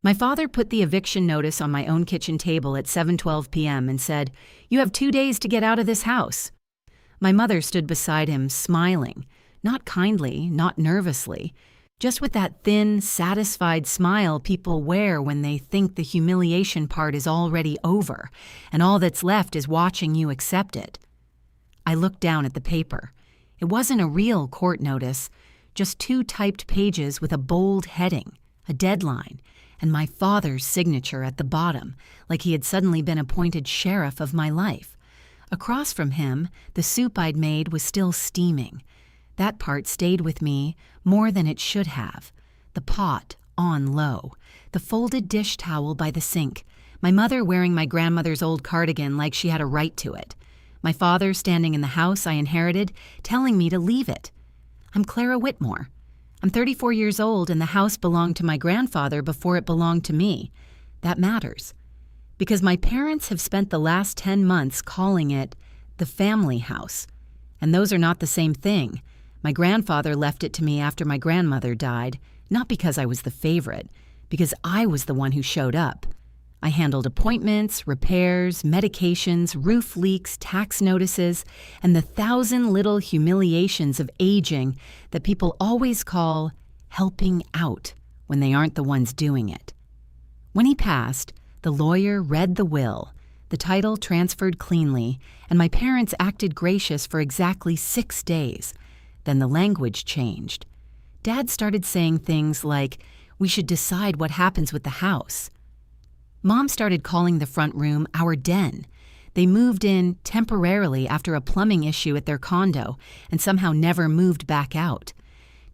My father put the eviction notice on my own kitchen table at 7:12 p.m. and said, "You have 2 days to get out of this house." My mother stood beside him, smiling, not kindly, not nervously, just with that thin, satisfied smile people wear when they think the humiliation part is already over and all that's left is watching you accept it. I looked down at the paper. It wasn't a real court notice, just 2 typed pages with a bold heading, a deadline, and my father's signature at the bottom, like he had suddenly been appointed sheriff of my life. Across from him, the soup I'd made was still steaming. That part stayed with me more than it should have. The pot on low, the folded dish towel by the sink, my mother wearing my grandmother's old cardigan like she had a right to it, my father standing in the house I inherited, telling me to leave it. I'm Clara Whitmore. I'm 34 years old and the house belonged to my grandfather before it belonged to me. That matters. Because my parents have spent the last 10 months calling it the family house. And those are not the same thing. My grandfather left it to me after my grandmother died, not because I was the favorite, because I was the one who showed up. I handled appointments, repairs, medications, roof leaks, tax notices, and the 1,000 little humiliations of aging that people always call helping out when they aren't the ones doing it. When he passed, the lawyer read the will, the title transferred cleanly, and my parents acted gracious for exactly 6 days. Then the language changed. Dad started saying things like, "We should decide what happens with the house." Mom started calling the front room our den. They moved in temporarily after a plumbing issue at their condo and somehow never moved back out.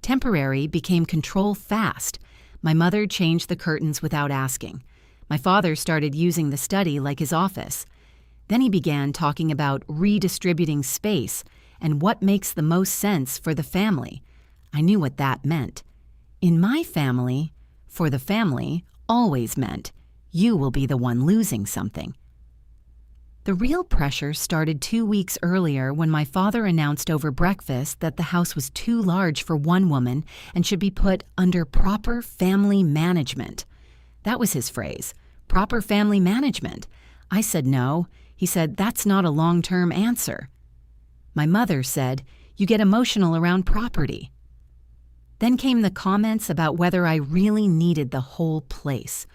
Temporary became control fast. My mother changed the curtains without asking. My father started using the study like his office. Then he began talking about redistributing space and what makes the most sense for the family. I knew what that meant. In my family, for the family always meant you will be the one losing something. The real pressure started 2 weeks earlier when my father announced over breakfast that the house was too large for one woman and should be put under proper family management. That was his phrase, proper family management. I said no. He said, "That's not a long-term answer." My mother said, "You get emotional around property." Then came the comments about whether I really needed the whole place,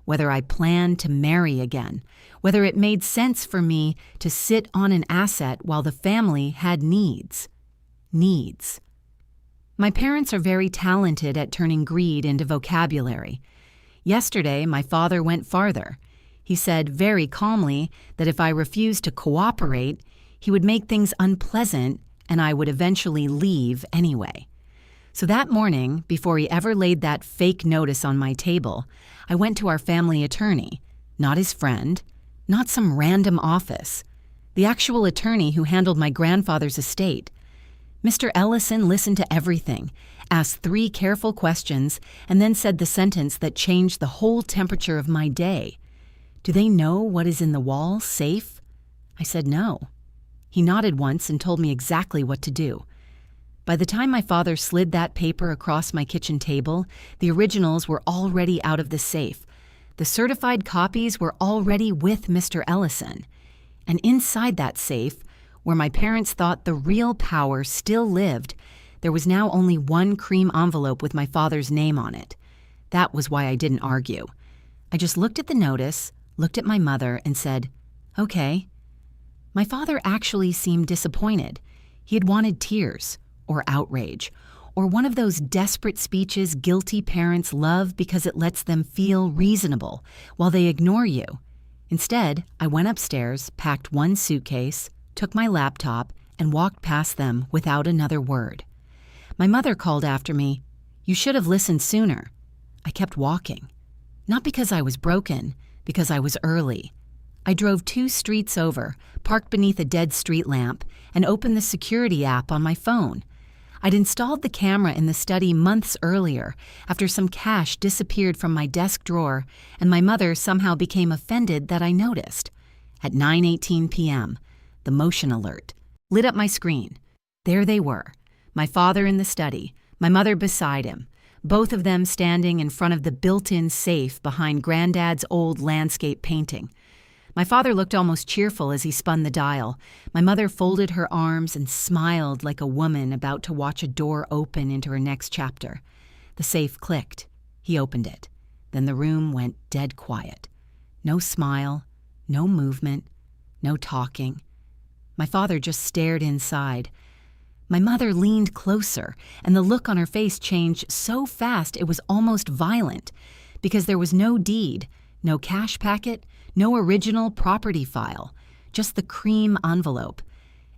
whether I planned to marry again, whether it made sense for me to sit on an asset while the family had needs. Needs. My parents are very talented at turning greed into vocabulary. Yesterday, my father went farther. He said very calmly that if I refused to cooperate, he would make things unpleasant and I would eventually leave anyway. So that morning, before he ever laid that fake notice on my table, I went to our family attorney, not his friend, not some random office, the actual attorney who handled my grandfather's estate. Mr. Ellison listened to everything, asked 3 careful questions, and then said the sentence that changed the whole temperature of my day. "Do they know what is in the wall safe?" I said no. He nodded once and told me exactly what to do. By the time my father slid that paper across my kitchen table, the originals were already out of the safe. The certified copies were already with Mr. Ellison. And inside that safe, where my parents thought the real power still lived, there was now only one cream envelope with my father's name on it. That was why I didn't argue. I just looked at the notice, looked at my mother, and said, "Okay." My father actually seemed disappointed. He had wanted tears, or outrage, or one of those desperate speeches guilty parents love because it lets them feel reasonable while they ignore you. Instead, I went upstairs, packed 1 suitcase, took my laptop, and walked past them without another word. My mother called after me, "You should have listened sooner." I kept walking. Not because I was broken, because I was early. I drove 2 streets over, parked beneath a dead street lamp, and opened the security app on my phone. I'd installed the camera in the study months earlier, after some cash disappeared from my desk drawer, and my mother somehow became offended that I noticed. At 9:18 p.m., the motion alert lit up my screen. There they were, my father in the study, my mother beside him, both of them standing in front of the built-in safe behind Granddad's old landscape painting. My father looked almost cheerful as he spun the dial. My mother folded her arms and smiled like a woman about to watch a door open into her next chapter. The safe clicked. He opened it. Then the room went dead quiet. No smile, no movement, no talking. My father just stared inside. My mother leaned closer, and the look on her face changed so fast it was almost violent, because there was no deed, no cash packet, no original property file, just the cream envelope.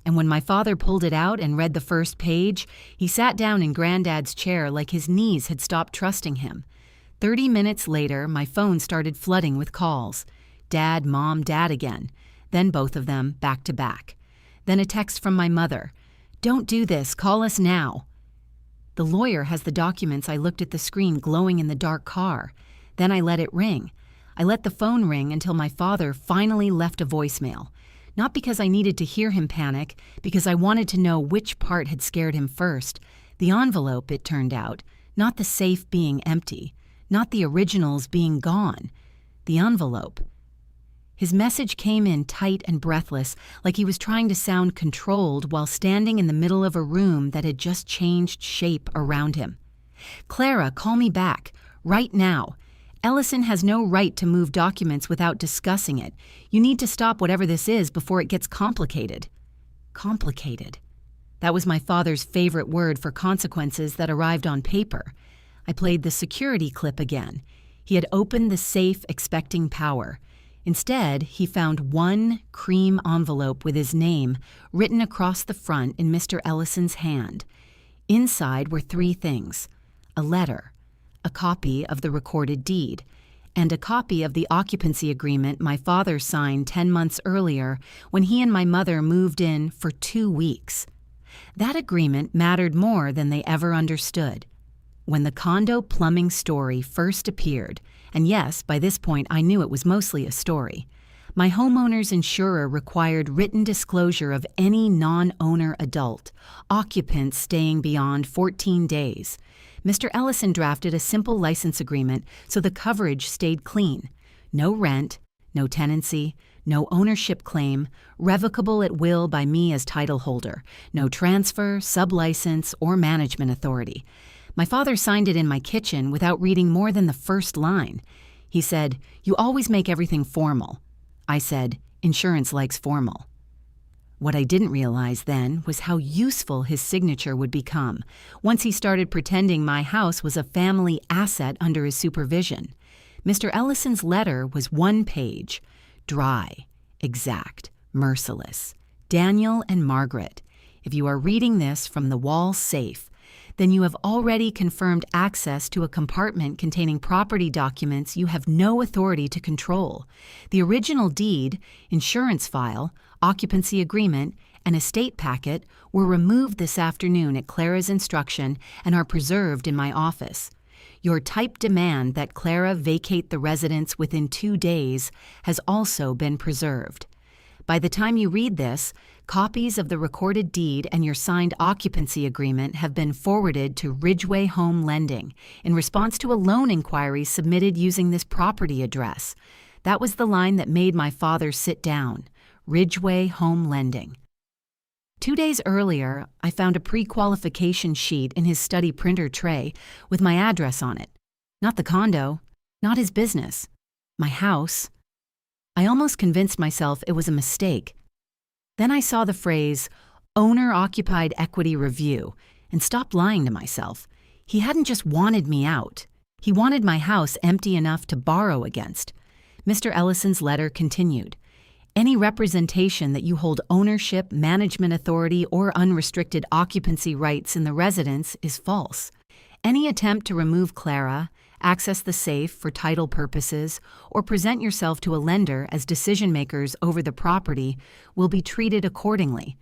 And when my father pulled it out and read the first page, he sat down in Granddad's chair like his knees had stopped trusting him. 30 minutes later, my phone started flooding with calls. Dad, Mom, Dad again. Then both of them, back to back. Then a text from my mother. "Don't do this. Call us now." The lawyer has the documents. I looked at the screen glowing in the dark car. Then I let it ring. I let the phone ring until my father finally left a voicemail. Not because I needed to hear him panic, because I wanted to know which part had scared him first. The envelope, it turned out. Not the safe being empty. Not the originals being gone. The envelope. His message came in tight and breathless, like he was trying to sound controlled while standing in the middle of a room that had just changed shape around him. "Clara, call me back. Right now. Ellison has no right to move documents without discussing it. You need to stop whatever this is before it gets complicated." Complicated. That was my father's favorite word for consequences that arrived on paper. I played the security clip again. He had opened the safe expecting power. Instead, he found one cream envelope with his name written across the front in Mr. Ellison's hand. Inside were 3 things: a letter, a copy of the recorded deed, and a copy of the occupancy agreement my father signed 10 months earlier when he and my mother moved in for 2 weeks. That agreement mattered more than they ever understood. When the condo plumbing story first appeared, and yes, by this point I knew it was mostly a story, my homeowner's insurer required written disclosure of any non-owner adult, occupants staying beyond 14 days. Mr. Ellison drafted a simple license agreement so the coverage stayed clean. No rent, no tenancy, no ownership claim, revocable at will by me as title holder, no transfer, sublicense, or management authority. My father signed it in my kitchen without reading more than the first line. He said, "You always make everything formal." I said, "Insurance likes formal." What I didn't realize then was how useful his signature would become once he started pretending my house was a family asset under his supervision. Mr. Ellison's letter was 1 page, dry, exact, merciless. "Daniel and Margaret, if you are reading this from the wall safe, then you have already confirmed access to a compartment containing property documents you have no authority to control. The original deed, insurance file, occupancy agreement, and estate packet were removed this afternoon at Clara's instruction and are preserved in my office. Your typed demand that Clara vacate the residence within 2 days has also been preserved. By the time you read this, copies of the recorded deed and your signed occupancy agreement have been forwarded to Ridgeway Home Lending in response to a loan inquiry submitted using this property address." That was the line that made my father sit down. Ridgeway Home Lending. 2 days earlier, I found a pre-qualification sheet in his study printer tray with my address on it. Not the condo, not his business, my house. I almost convinced myself it was a mistake. Then I saw the phrase, "owner-occupied equity review," and stopped lying to myself. He hadn't just wanted me out. He wanted my house empty enough to borrow against. Mr. Ellison's letter continued. "Any representation that you hold ownership, management authority, or unrestricted occupancy rights in the residence is false. Any attempt to remove Clara, access the safe for title purposes, or present yourself to a lender as decision-makers over the property will be treated accordingly.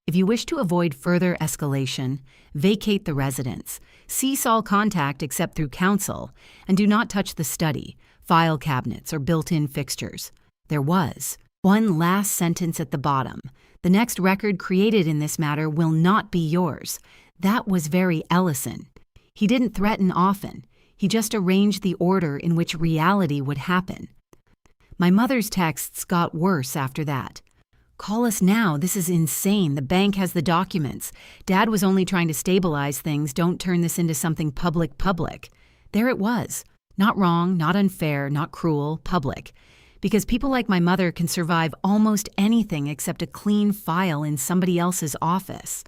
If you wish to avoid further escalation, vacate the residence, cease all contact except through counsel, and do not touch the study, file cabinets, or built-in fixtures." There was one last sentence at the bottom. "The next record created in this matter will not be yours." That was very Ellison. He didn't threaten often. He just arranged the order in which reality would happen. My mother's texts got worse after that. Call us now. This is insane. The bank has the documents. Dad was only trying to stabilize things. Don't turn this into something public. There it was. Not wrong, not unfair, not cruel, public. Because people like my mother can survive almost anything except a clean file in somebody else's office.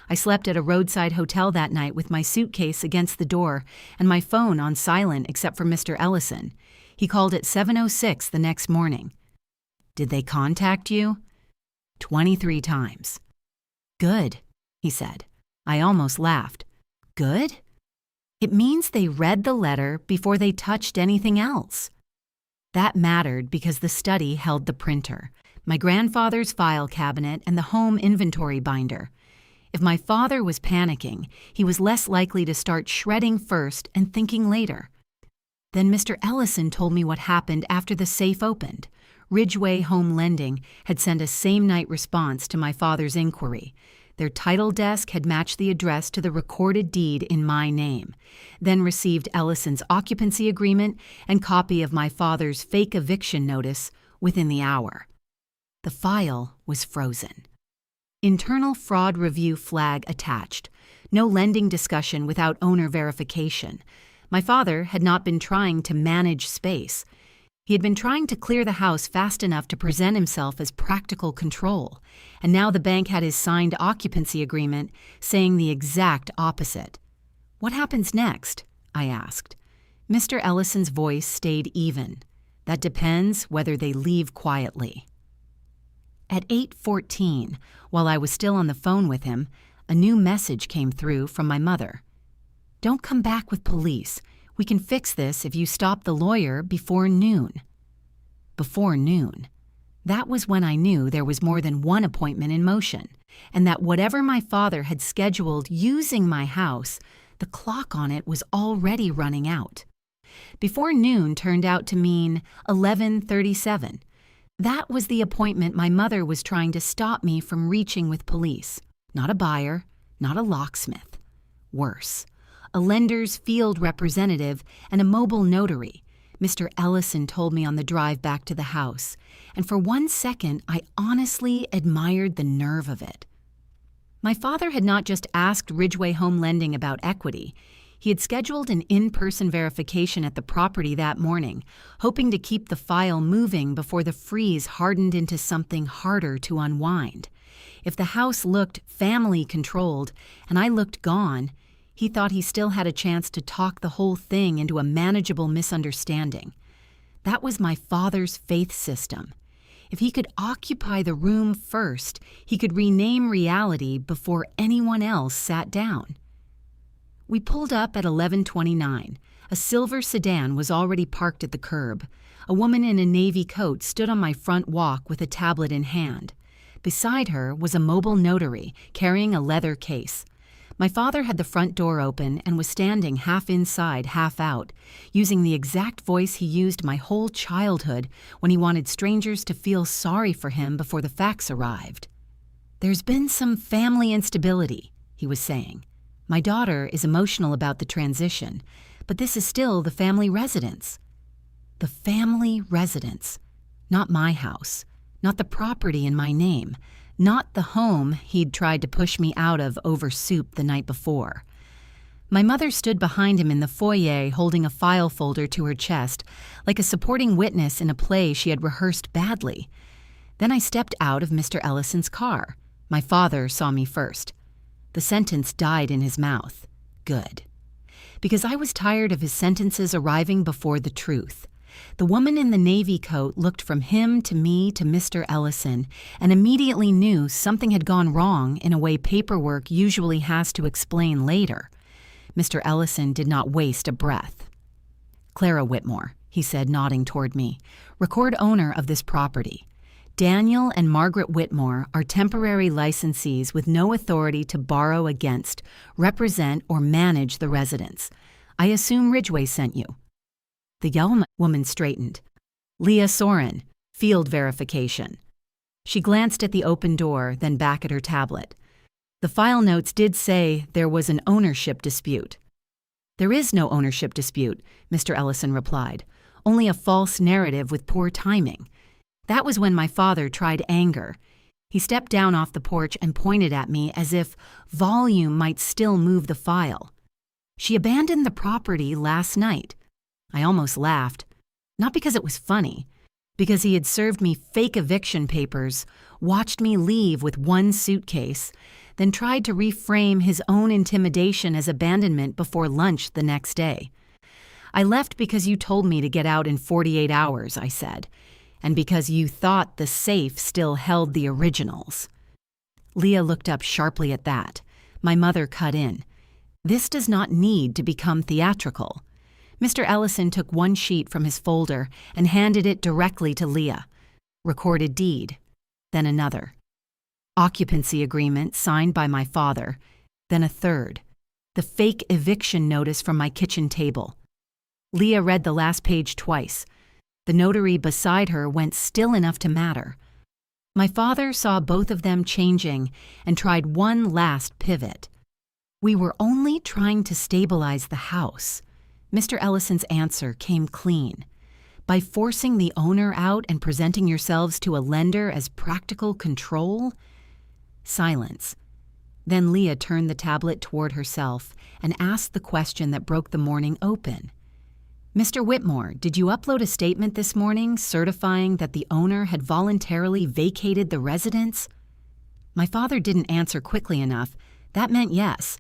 I slept at a roadside hotel that night with my suitcase against the door and my phone on silent except for Mr. Ellison. He called at 7:06 the next morning. Did they contact you? 23 times. Good, he said. I almost laughed. Good? It means they read the letter before they touched anything else. That mattered because the study held the printer, my grandfather's file cabinet, and the home inventory binder. If my father was panicking, he was less likely to start shredding first and thinking later. Then Mr. Ellison told me what happened after the safe opened. Ridgeway Home Lending had sent a same-night response to my father's inquiry. Their title desk had matched the address to the recorded deed in my name, then received Ellison's occupancy agreement and copy of my father's fake eviction notice within the hour. The file was frozen. Internal fraud review flag attached. No lending discussion without owner verification. My father had not been trying to manage space. He had been trying to clear the house fast enough to present himself as practical control, and now the bank had his signed occupancy agreement saying the exact opposite. What happens next? I asked. Mr. Ellison's voice stayed even. That depends whether they leave quietly. At 8:14, while I was still on the phone with him, a new message came through from my mother. Don't come back with police. We can fix this if you stop the lawyer before noon. Before noon. That was when I knew there was more than one appointment in motion, and that whatever my father had scheduled using my house, the clock on it was already running out. Before noon turned out to mean 11:37. That was the appointment my mother was trying to stop me from reaching with police. Not a buyer, not a locksmith. Worse. A lender's field representative, and a mobile notary. Mr. Ellison told me on the drive back to the house, and for 1 second I honestly admired the nerve of it. My father had not just asked Ridgeway Home Lending about equity. He had scheduled an in-person verification at the property that morning, hoping to keep the file moving before the freeze hardened into something harder to unwind. If the house looked family-controlled and I looked gone, he thought he still had a chance to talk the whole thing into a manageable misunderstanding. That was my father's faith system. If he could occupy the room first, he could rename reality before anyone else sat down. We pulled up at 11:29. A silver sedan was already parked at the curb. A woman in a navy coat stood on my front walk with a tablet in hand. Beside her was a mobile notary carrying a leather case. My father had the front door open and was standing half inside, half out, using the exact voice he used my whole childhood when he wanted strangers to feel sorry for him before the facts arrived. There's been some family instability, he was saying. My daughter is emotional about the transition, but this is still the family residence. The family residence. Not my house. Not the property in my name. Not the home he'd tried to push me out of over soup the night before. My mother stood behind him in the foyer holding a file folder to her chest, like a supporting witness in a play she had rehearsed badly. Then I stepped out of Mr. Ellison's car. My father saw me first. The sentence died in his mouth. Good. Because I was tired of his sentences arriving before the truth. The woman in the navy coat looked from him to me to Mr. Ellison and immediately knew something had gone wrong in a way paperwork usually has to explain later. Mr. Ellison did not waste a breath. Clara Whitmore, he said, nodding toward me, record owner of this property. Daniel and Margaret Whitmore are temporary licensees with no authority to borrow against, represent, or manage the residence. I assume Ridgeway sent you. The young woman straightened. Leah Soren, field verification. She glanced at the open door, then back at her tablet. The file notes did say there was an ownership dispute. "There is no ownership dispute," Mr. Ellison replied. "Only a false narrative with poor timing." That was when my father tried anger. He stepped down off the porch and pointed at me as if volume might still move the file. "She abandoned the property last night." I almost laughed, not because it was funny, because he had served me fake eviction papers, watched me leave with one suitcase, then tried to reframe his own intimidation as abandonment before lunch the next day. "I left because you told me to get out in 48 hours, I said, and because you thought the safe still held the originals." Leah looked up sharply at that. My mother cut in. "This does not need to become theatrical." Mr. Ellison took one sheet from his folder and handed it directly to Leah. Recorded deed, then another. Occupancy agreement signed by my father, then a third. The fake eviction notice from my kitchen table. Leah read the last page twice. The notary beside her went still enough to matter. My father saw both of them changing and tried one last pivot. "We were only trying to stabilize the house." Mr. Ellison's answer came clean. "By forcing the owner out and presenting yourselves to a lender as practical control?" Silence. Then Leah turned the tablet toward herself and asked the question that broke the morning open. "Mr. Whitmore, did you upload a statement this morning certifying that the owner had voluntarily vacated the residence?" My father didn't answer quickly enough. That meant yes.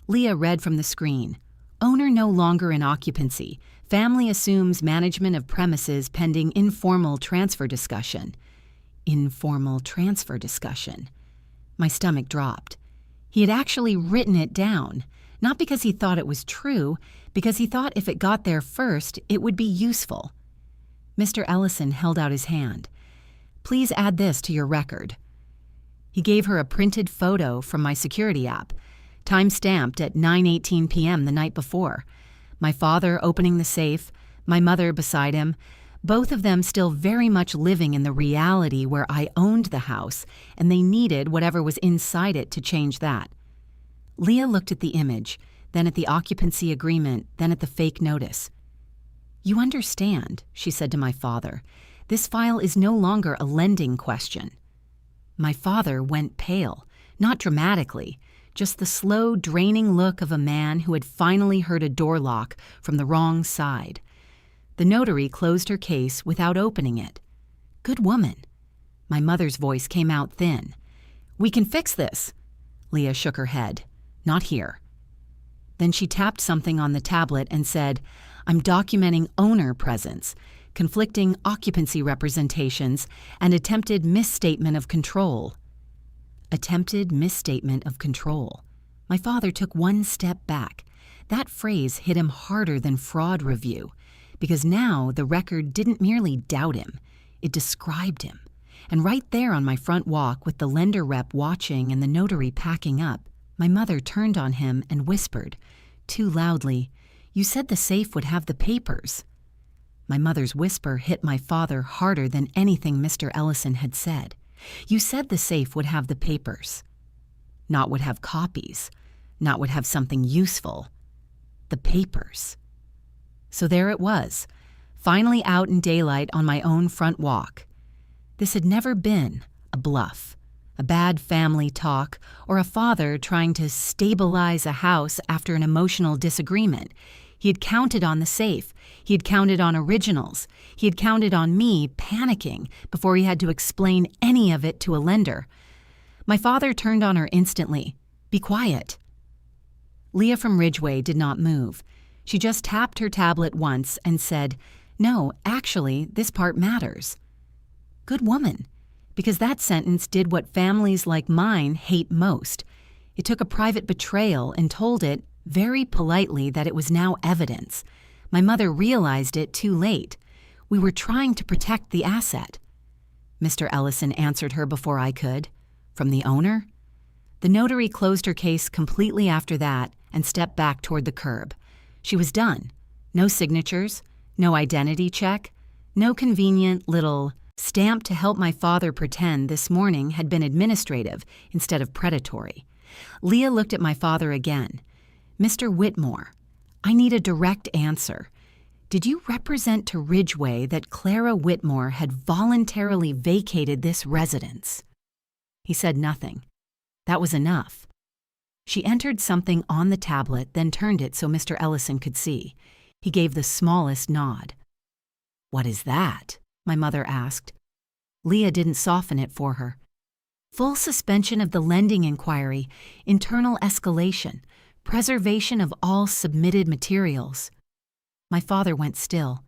Leah read from the screen. "Owner no longer in occupancy. Family assumes management of premises pending informal transfer discussion." Informal transfer discussion. My stomach dropped. He had actually written it down, not because he thought it was true, because he thought if it got there first, it would be useful. Mr. Ellison held out his hand. "Please add this to your record." He gave her a printed photo from my security app, time-stamped at 9:18 p.m. the night before. My father opening the safe, my mother beside him, both of them still very much living in the reality where I owned the house, and they needed whatever was inside it to change that. Leah looked at the image, then at the occupancy agreement, then at the fake notice. "You understand," she said to my father, "this file is no longer a lending question." My father went pale, not dramatically, just the slow, draining look of a man who had finally heard a door lock from the wrong side. The notary closed her case without opening it. "Good woman." My mother's voice came out thin. "We can fix this." Leah shook her head. "Not here." Then she tapped something on the tablet and said, "I'm documenting owner presence, conflicting occupancy representations, and attempted misstatement of control." Attempted misstatement of control. My father took one step back. That phrase hit him harder than fraud review, because now the record didn't merely doubt him, it described him. And right there on my front walk with the lender rep watching and the notary packing up, my mother turned on him and whispered, too loudly, "You said the safe would have the papers." My mother's whisper hit my father harder than anything Mr. Ellison had said. "You said the safe would have the papers." Not would have copies, not would have something useful. The papers. So there it was, finally out in daylight on my own front walk. This had never been a bluff, a bad family talk, or a father trying to stabilize a house after an emotional disagreement. He had counted on the safe. He had counted on originals. He had counted on me panicking before he had to explain any of it to a lender. My father turned on her instantly. "Be quiet." Leah from Ridgeway did not move. She just tapped her tablet once and said, "No, actually, this part matters." Good woman, because that sentence did what families like mine hate most. It took a private betrayal and told it, very politely, that it was now evidence. My mother realized it too late. We were trying to protect the asset. Mr. Ellison answered her before I could. "From the owner?" The notary closed her case completely after that and stepped back toward the curb. She was done. No signatures, no identity check, no convenient little stamp to help my father pretend this morning had been administrative instead of predatory. Leah looked at my father again. "Mr. Whitmore, I need a direct answer. Did you represent to Ridgway that Clara Whitmore had voluntarily vacated this residence?" He said nothing. That was enough. She entered something on the tablet, then turned it so Mr. Ellison could see. He gave the smallest nod. "What is that?" my mother asked. Leah didn't soften it for her. "Full suspension of the lending inquiry, internal escalation, preservation of all submitted materials." My father went still,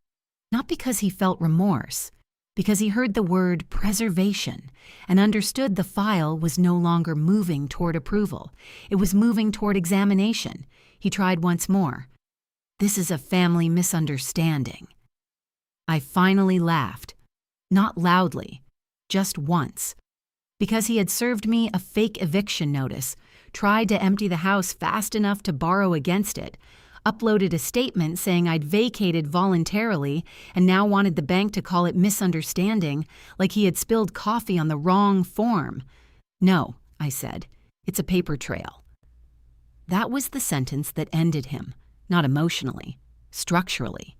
not because he felt remorse, because he heard the word preservation and understood the file was no longer moving toward approval. It was moving toward examination. He tried once more. "This is a family misunderstanding." I finally laughed, not loudly, just once, because he had served me a fake eviction notice, tried to empty the house fast enough to borrow against it, uploaded a statement saying I'd vacated voluntarily and now wanted the bank to call it misunderstanding, like he had spilled coffee on the wrong form. "No," I said, "it's a paper trail." That was the sentence that ended him, not emotionally, structurally.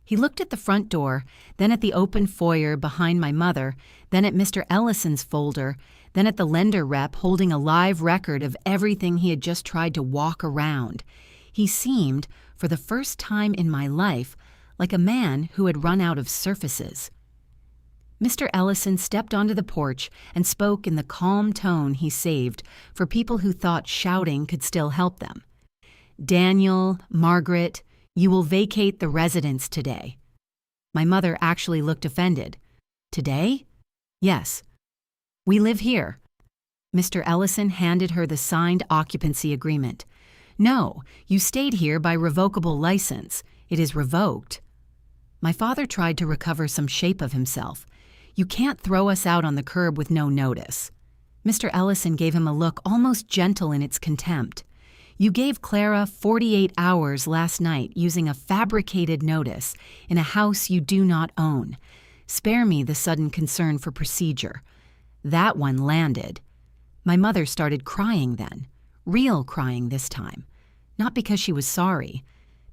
He looked at the front door, then at the open foyer behind my mother, then at Mr. Ellison's folder, then at the lender rep holding a live record of everything he had just tried to walk around. He seemed, for the first time in my life, like a man who had run out of surfaces. Mr. Ellison stepped onto the porch and spoke in the calm tone he saved for people who thought shouting could still help them. "Daniel, Margaret, you will vacate the residence today." My mother actually looked offended. "Today?" "Yes. We live here." Mr. Ellison handed her the signed occupancy agreement. "No, you stayed here by revocable license. It is revoked." My father tried to recover some shape of himself. "You can't throw us out on the curb with no notice." Mr. Ellison gave him a look almost gentle in its contempt. "You gave Clara 48 hours last night using a fabricated notice in a house you do not own. Spare me the sudden concern for procedure." That one landed. My mother started crying then. Real crying this time. Not because she was sorry,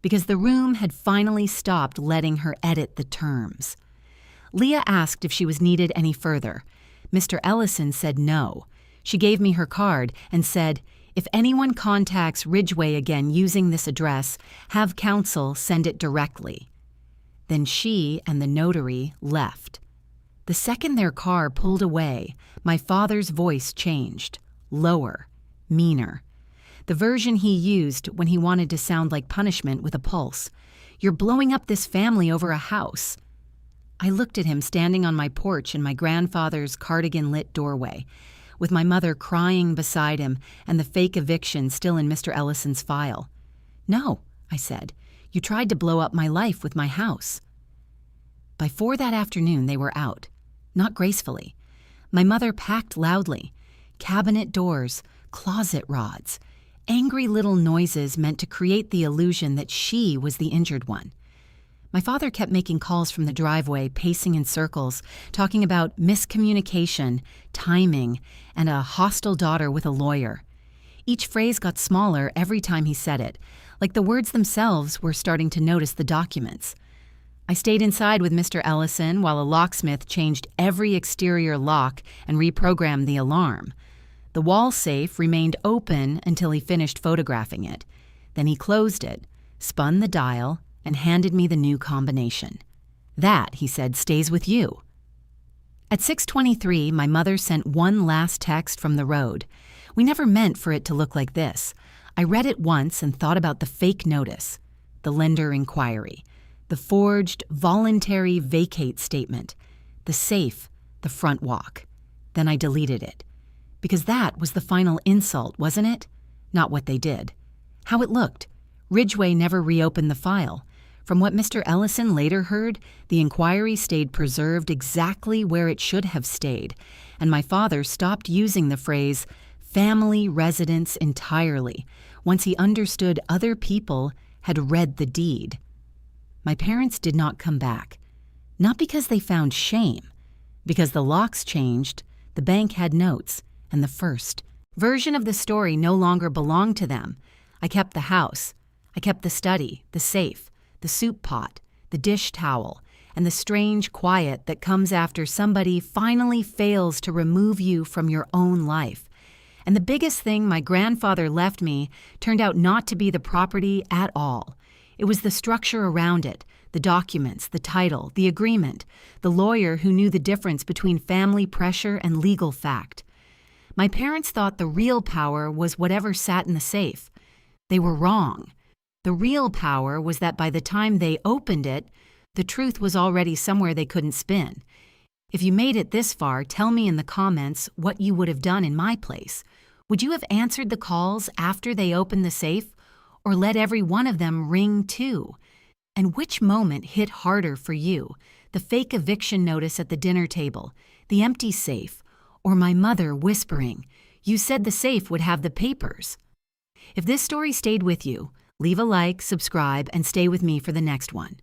because the room had finally stopped letting her edit the terms. Leah asked if she was needed any further. Mr. Ellison said no. She gave me her card and said, "If anyone contacts Ridgway again using this address, have counsel send it directly." Then she and the notary left. The second their car pulled away, my father's voice changed, lower, meaner. The version he used when he wanted to sound like punishment with a pulse. "You're blowing up this family over a house." I looked at him standing on my porch in my grandfather's cardigan-lit doorway, with my mother crying beside him and the fake eviction still in Mr. Ellison's file. "No," I said, "you tried to blow up my life with my house." By 4 that afternoon they were out, not gracefully. My mother packed loudly. Cabinet doors, closet rods, angry little noises meant to create the illusion that she was the injured one. My father kept making calls from the driveway, pacing in circles, talking about miscommunication, timing, and a hostile daughter with a lawyer. Each phrase got smaller every time he said it, like the words themselves were starting to notice the documents. I stayed inside with Mr. Ellison while a locksmith changed every exterior lock and reprogrammed the alarm. The wall safe remained open until he finished photographing it. Then he closed it, spun the dial, and handed me the new combination. "That," he said, "stays with you." At 6:23, my mother sent one last text from the road. We never meant for it to look like this. I read it once and thought about the fake notice, the lender inquiry, the forged voluntary vacate statement, the safe, the front walk. Then I deleted it. Because that was the final insult, wasn't it? Not what they did. How it looked. Ridgway never reopened the file. From what Mr. Ellison later heard, the inquiry stayed preserved exactly where it should have stayed, and my father stopped using the phrase family residence entirely once he understood other people had read the deed. My parents did not come back. Not because they found shame. Because the locks changed, the bank had notes, and the first version of the story no longer belonged to them. I kept the house. I kept the study, the safe, the soup pot, the dish towel, and the strange quiet that comes after somebody finally fails to remove you from your own life. And the biggest thing my grandfather left me turned out not to be the property at all. It was the structure around it, the documents, the title, the agreement, the lawyer who knew the difference between family pressure and legal fact. My parents thought the real power was whatever sat in the safe. They were wrong. The real power was that by the time they opened it, the truth was already somewhere they couldn't spin. If you made it this far, tell me in the comments what you would have done in my place. Would you have answered the calls after they opened the safe, or let every one of them ring too? And which moment hit harder for you, the fake eviction notice at the dinner table, the empty safe, or my mother whispering, "You said the safe would have the papers"? If this story stayed with you, leave a like, subscribe, and stay with me for the next one.